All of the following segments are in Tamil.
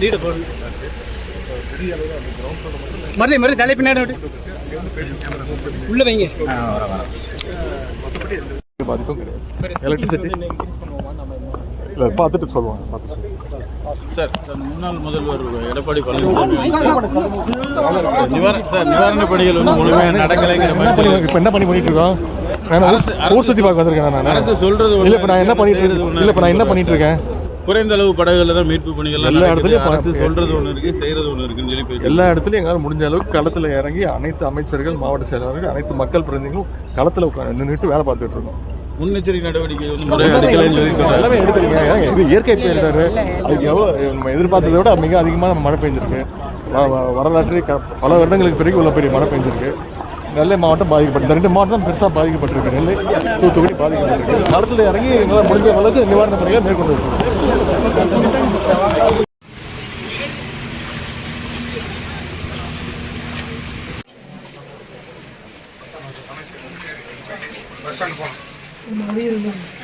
லீடு போடணும். மறுபடியும் தலை பின்னாடி உள்ள வைங்க. பாதிப்பும் கிடையாது. எலக்ட்ரிசிட்டி இல்லை பார்த்துட்டு சொல்லுவாங்க. சார், முன்னாள் முதல்வர் எடப்பாடி பழனிசாமி நிவாரண பணிகள் வந்து முழுமையாக நடக்கலைங்கிற மாதிரி இப்போ என்ன பண்ணிட்டு இருக்கோம்? ஊர் சுற்றி பார்க்க வந்திருக்கேன் நான். அரசு சொல்றது இல்லை, இப்போ நான் என்ன பண்ணிட்டு இருக்கேன்? குறைந்த அளவு படகுல தான் மீட்பு பணிகள் எல்லா இடத்துலையும் அரசு சொல்றது ஒன்று இருக்கு, செய்யறது ஒன்று இருக்குன்னு சொல்லி எல்லா இடத்துலையும் எங்களால் முடிஞ்ச அளவுக்கு களத்தில் இறங்கி அனைத்து அமைச்சர்கள், மாவட்ட செயலாளர்கள், அனைத்து மக்கள் பிரதிநிதிகளும் களத்தில் நின்றுட்டு வேலை பார்த்துட்டு இருக்கோம். முன்னெச்சரிக்கை நடவடிக்கை வந்து எல்லாமே எடுத்துருங்க. இது இயற்கை பேரிடர். அதுக்கு எவ்வளோ நம்ம எதிர்பார்த்ததை விட மிக அதிகமான மழை பெஞ்சிருக்கு. வரலாற்று பல வருடங்களுக்கு பிறகு உள்ள பெரிய மழை பெஞ்சிருக்கு. நெல்லை மாவட்டம் பாதிக்கப்பட்டு, இந்த 2 மாவட்டம் தான் பெருசாக பாதிக்கப்பட்டிருக்கு. நெல்லை, தூத்துக்குடி பாதிக்கப்பட்டிருக்கு. களத்தில் இறங்கி எங்களால் முடிஞ்ச அளவுக்கு நிவாரண பணிகளை மேற்கொண்டு இருக்கோம்.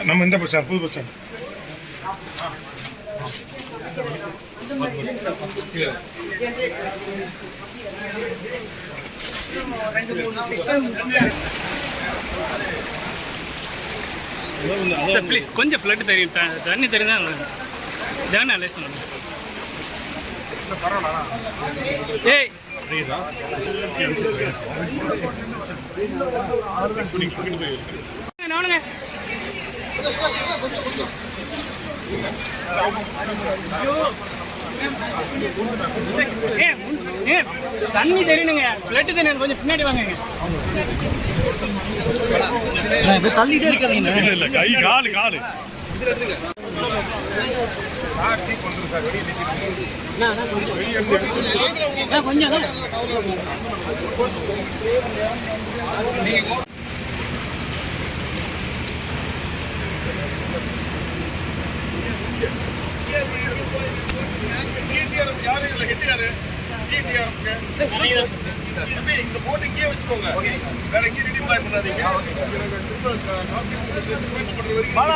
நம்ம இந்த பஸ் புது பஸ் ப்ளீஸ் கொஞ்சம் ஃப்ளட் தெரியும், தண்ணி தெரியும் ஜான லேசன். ஏய் நானுங்க தண்ணி தெரியணுங்க, ஃப்ளட் தெரியும். கொஞ்சம் பின்னாடி வாங்க. தள்ளிட்டே இருக்காங்க. கை காலு கொஞ்சம் யாரும் இல்லை, கெட்டியாரு இந்த போட்டு இங்கே வச்சுக்கோங்க. வேற எங்கேயும் ரெடி பண்ணாதீங்க. வர